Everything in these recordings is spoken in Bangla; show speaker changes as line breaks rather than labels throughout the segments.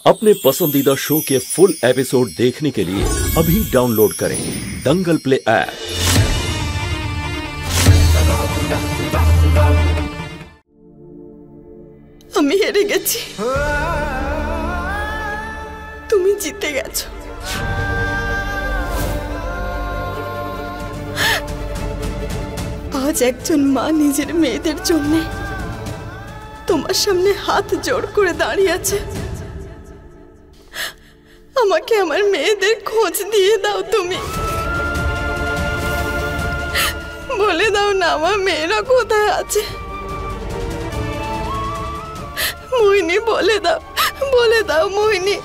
अपने पसंदीदा शो के फुल एपिसोड देखने के लिए अभी डाउनलोड करें दंगल प्ले ऐप।
আমি হেরে গেছি, তুমি জিতে গেছো। আজ একজন মা নিজের মেয়েদের জন্য তোমার সামনে হাত জোড় করে দাঁড়িয়ে আছে। আমাকে আমার মেয়েদের খোঁজ দিয়ে দাও, তুমি বলে দাও না আমার মেয়েরা কোথায় আছে। মোহিনী, বলে দাও মোহিনী।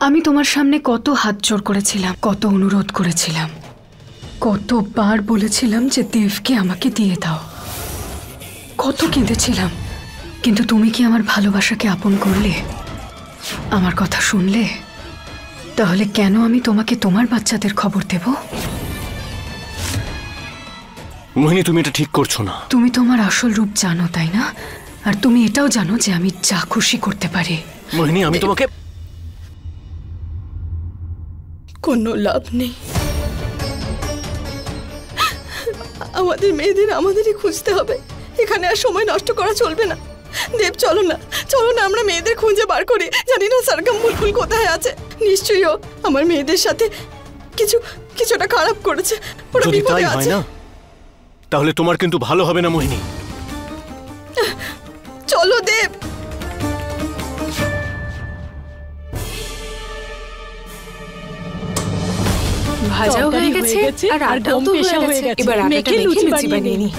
আমি তোমার সামনে কত হাত জোড় করেছিলাম, কত অনুরোধ করেছিলাম, কতবার বলেছিলাম যে দেবকে আমাকে দিয়ে দাও, কত কেঁদেছিলাম, কিন্তু তুমি কি আমার ভালোবাসাকে আপন করলে, আমার কথা শুনলে? তাহলে কেন আমি তোমাকে তোমার বাচ্চাদের খবর দেব?
মোহিনী, তুমি এটা ঠিক করছো না।
তুমি তোমার আসল রূপ জানো, তাই না? আর তুমি এটাও জানো যে আমি যা খুশি করতে পারি।
মোহিনী, আমি তোমাকে
কোনো লাভ নেই। আমাদের মেয়েদের আমাদেরই খুঁজতে হবে, এখানে আর সময় নষ্ট করা চলবে না। দেব, চলো না আমরা মেয়েদের খুঁজে বার করি। জানি না সরগম বুলবুল কোথায় আছে, নিশ্চয়ই ও আমার মেয়েদের সাথে কিছুটা খারাপ করেছে। ওরা
যদি
বিপদে
তাই হয়
আছে।
না, তাহলে তোমার কিন্তু ভালো হবে না মোহিনী।
চলো দেব।
ভাজাও হয়ে গেছে আর আটাও তো হয়ে গেছে। এবার আটাটা মেখে লুচি বানিয়ে নি।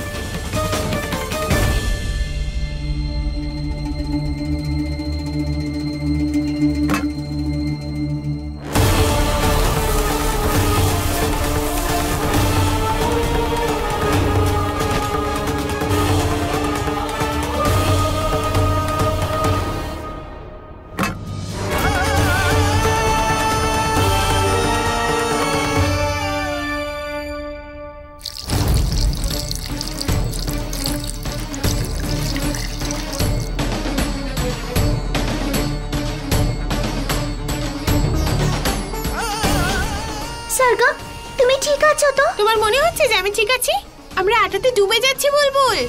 সরগম, তুমি ঠিক আছো তো?
তোমার মনে হচ্ছে যে আমি ঠিক আছি? আমরা আটাতে ডুবে যাচ্ছি বুলবুল।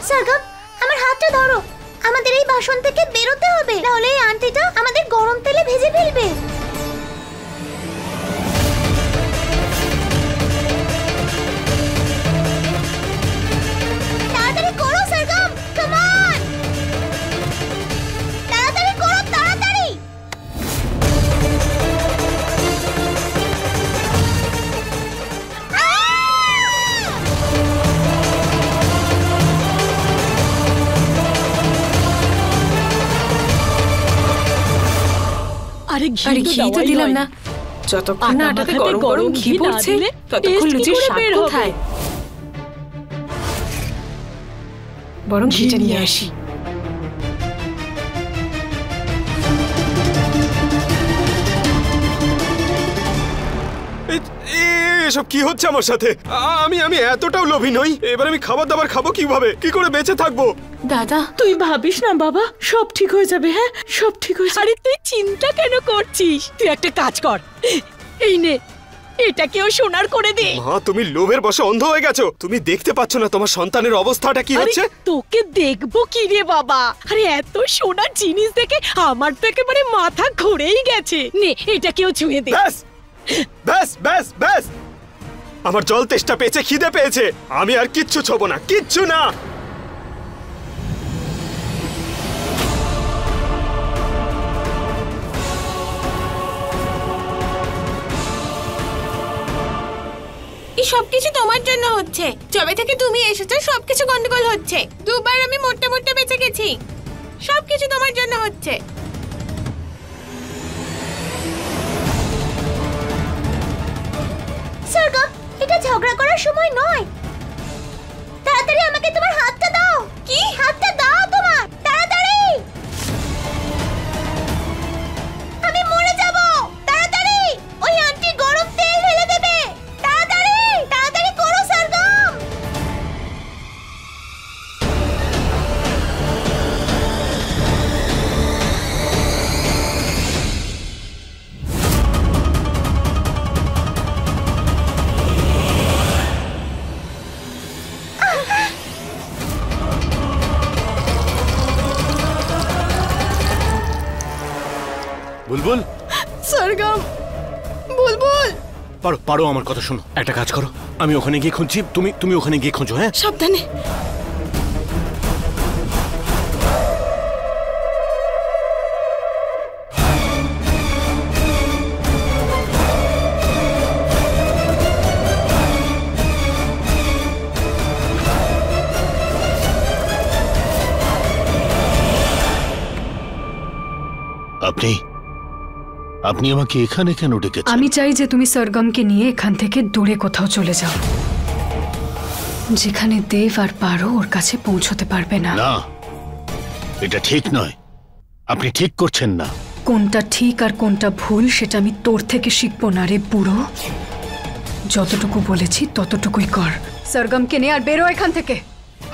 সরগম, আমার হাতটা ধরো। আমাদের এই বাসন থেকে বেরোতে হবে, নাহলে এই আন্টিটা আমাদের গরম তেলে ভেজে ফেলবে। তাড়াতাড়ি করো সরগম, কাম অন, তাড়াতাড়ি করো, তাড়াতাড়ি।
আরে ঘি তো দিলাম না। যতক্ষণ না আটাতে গরম গরম ঘি পড়ছে ততক্ষণ লুচির স্বাদ কোথায়? বরং ঘিটা নিয়ে আসি।
এসব কি হচ্ছে আমার সাথে? আমি এতটাও লোভী নই। এবার আমি খাবার দাবার খাবো কিভাবে? কি করে বেঁচে থাকবো?
দাদা,
তুই ভাবিস না বাবা, সব ঠিক হয়ে যাবে। হ্যাঁ, সব ঠিক হয়ে যাবে। আরে তুই চিন্তা কেন করছিস? তুই একটা কাজ কর, এই নে, এটাকেও সোনার করে দে।
মা, তুমি লোভের বশে অন্ধ হয়ে গেছো। তুমি দেখতে পাচ্ছ না তোমার সন্তানের অবস্থাটা কি হচ্ছে?
তোকে দেখবো কি রে বাবা? আরে এত সোনার জিনিস দেখে আমার তো একেবারে মাথা ঘুরেই গেছে। নে, এটাকেও ছুঁয়ে দে।
ব্যাস ব্যাস ব্যাস ব্যাস, আমার জল তেষ্টা পেয়েছে, খিদে পেয়েছে। আমি আর কিচ্ছু ছোবো না, কিচ্ছু না।
এই সবকিছু তোমার জন্য হচ্ছে। যবে থেকে তুমি এসেছো সবকিছু গন্ডগোল হচ্ছে। দুবার আমি মোটে মোটে বেঁচে গেছি। সবকিছু তোমার জন্য হচ্ছে।
সরগম, এটা ঝগড়া করার সময় নয়। তাড়াতাড়ি আমাকে তোমার হাতটা দাও। কি? হাতটা দাও তোমার, তাড়াতাড়ি। আমি মরে যাব, তাড়াতাড়ি।
সরগম, বুলবুল।
পারো পারো, আমার কথা শোনো, একটা কাজ করো, আমি ওখানে গিয়ে খুঁজছি, তুমি ওখানে গিয়ে খোঁজো। হ্যাঁ,
সাবধানে।
আপনি আমাকে এখানে কেন ডেকেছেন?
আমি চাই যে তুমি সরগমকে নিয়ে এখান থেকে দূরে কোথাও চলে যাও, যেখানে দেব আর পারো ওর কাছে পৌঁছতে পারবে না।
না, এটা ঠিক নয়, আপনি ঠিক করছেন না।
কোনটা ঠিক আর কোনটা ভুল সেটা আমি তোর থেকে শিখবো না রে বুড়ো। যতটুকু বলেছি ততটুকুই কর। সরগমকে নিয়ে আর বেরো এখান থেকে।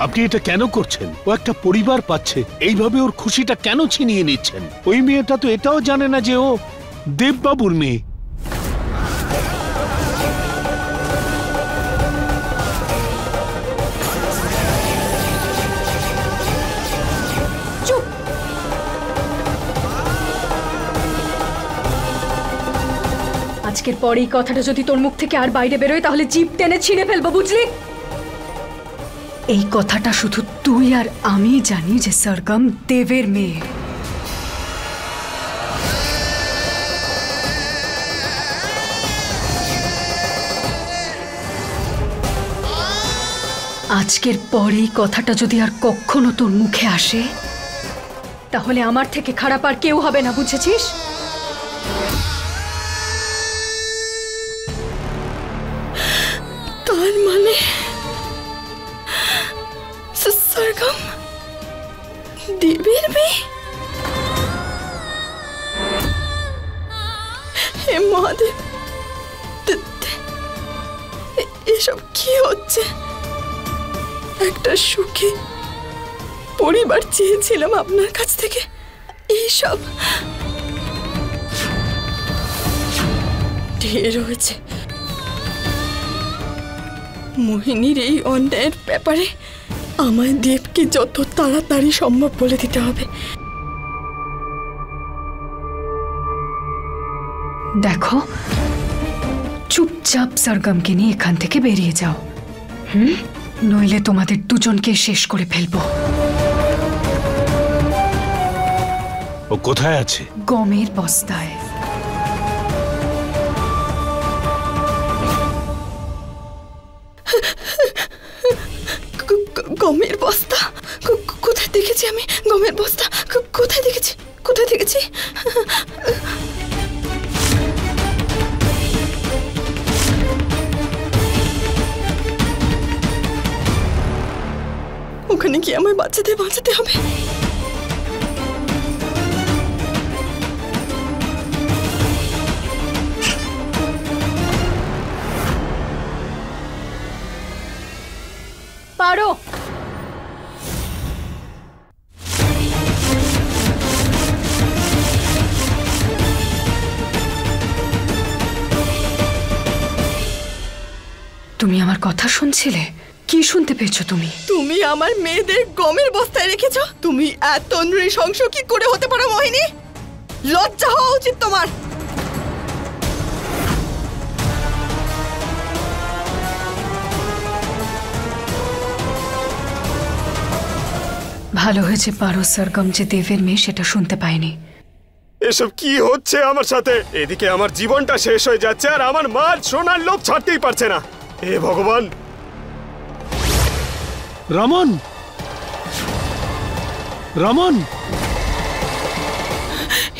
আপনি এটা কেন করছেন? ও একটা পরিবার পাচ্ছে, এইভাবে ওর খুশিটা কেন ছিনিয়ে নিচ্ছেন? ওই মেয়েটা তো এটাও জানে না যে ও দেববাবুর মেয়ে।
চুপ। আজকের পর এই কথাটা যদি তোর মুখ থেকে আর বাইরে বেরোয় তাহলে জিভ টেনে ছিঁড়ে ফেলবো, বুঝলি? এই কথাটা শুধু তুই আর আমি জানি যে সরগম দেবের মেয়ে। আজকের পর এই কথাটা যদি আর কখনো তোর মুখে আসে তাহলে আমার থেকে খারাপ আর কেউ হবে না, বুঝেছিস?
তার মানে সরগম দেবের মেয়ে? হে মহাদেব, এসব কি হচ্ছে? একটা সুখী পরিবার চেয়েছিলাম আপনার কাছ থেকে, এইসব ঢের হয়েছে। মোহিনীর এই অন্যায়ের ব্যাপারে আমায় দেবকে যত তাড়াতাড়ি সম্ভব বলে দিতে হবে।
দেখো, চুপচাপ সরগমকে নিয়ে এখান থেকে বেরিয়ে যাও, নইলে তোমাদের দুজনকে শেষ করে ফেলবো।
ও কোথায় আছে?
গমের বস্তায়।
গমের বস্তা? কোথায় দেখেছি আমি গমের বস্তা? কোথায় দেখেছি? কোথায় দেখেছি? ওখানে কি আমায় বাঁচাতে হবে?
পারো। তুমি আমার কথা শুনছিলে? কি শুনতে পেয়েছো তুমি?
তুমি আমার মেয়েদের গমের বস্তায় রেখেছো? তুমি এত নৃশংস কি করে হতে পারো মোহিনী? লজ্জা হওয়া উচিত তোমার।
ভালো হয়েছে পারো সরগম যে দেবের মেয়ে সেটা শুনতে পাইনি।
এসব কি হচ্ছে আমার সাথে? এদিকে আমার জীবনটা শেষ হয়ে যাচ্ছে আর আমার মা সোনার লোভ ছাড়তেই পারছে না। হে ভগবান!
রমন, রমন!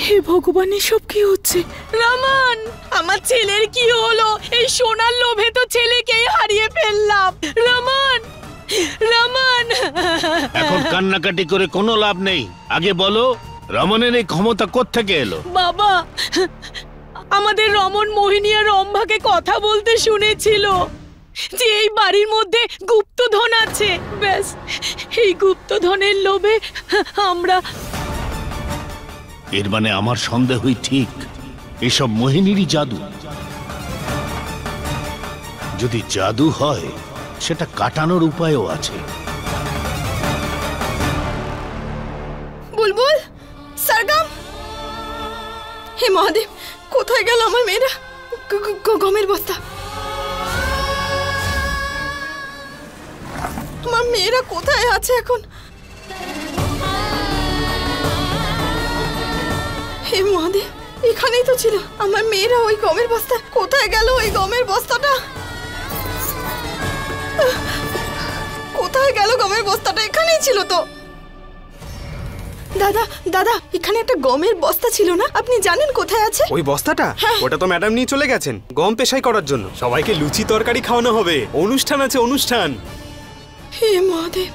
হে ভগবান, এসব কি হচ্ছে? রমন, আমার ছেলের কি হলো? এই সোনার লোভে তো ছেলেকেই হারিয়ে ফেললাম। রমন, রমন!
এখন কান্নাকাটি করে কোনো লাভ নেই। আগে বলো, রমনের এই ক্ষমতা কোত্থেকে এলো?
বাবা, আমাদের রমন মোহিনী আর রম্ভাকে কথা বলতে শুনেছিল যে এই বাড়ির মধ্যে গুপ্তধন আছে। ব্যাস, এই গুপ্তধনের লোভে আমরা।
এর মানে আমার সন্দেহই ঠিক, এসব মোহিনীরই জাদু। যদি জাদু হয় সেটা কাটানোর উপায়ও আছে।
বুলবুল, সরগম, হে মহাদেব, কোথায় কোথায় গেল আমার মেয়েরা? গমের বস্তা, আমার মেয়েরা কোথায় আছে এখন? হে মহাদেব, এখানেই তো ছিল আমার মেয়েরা। ওই গমের বস্তা কোথায় গেল? ওই গমের বস্তাটা কোথায় গেল? গমের বস্তাটা এখানেই ছিল তো। দাদা দাদা, এখানে একটা গমের বস্তা ছিল না? আপনি জানেন কোথায় আছে?
ওই বস্তাটা?
হ্যাঁ।
ওটা তো ম্যাডাম নিয়ে চলে গেছেন গম পেশাই করার জন্য। সবাইকে লুচি তরকারি খাওয়ানো হবে, অনুষ্ঠান আছে, অনুষ্ঠান।
হে মহাদেব,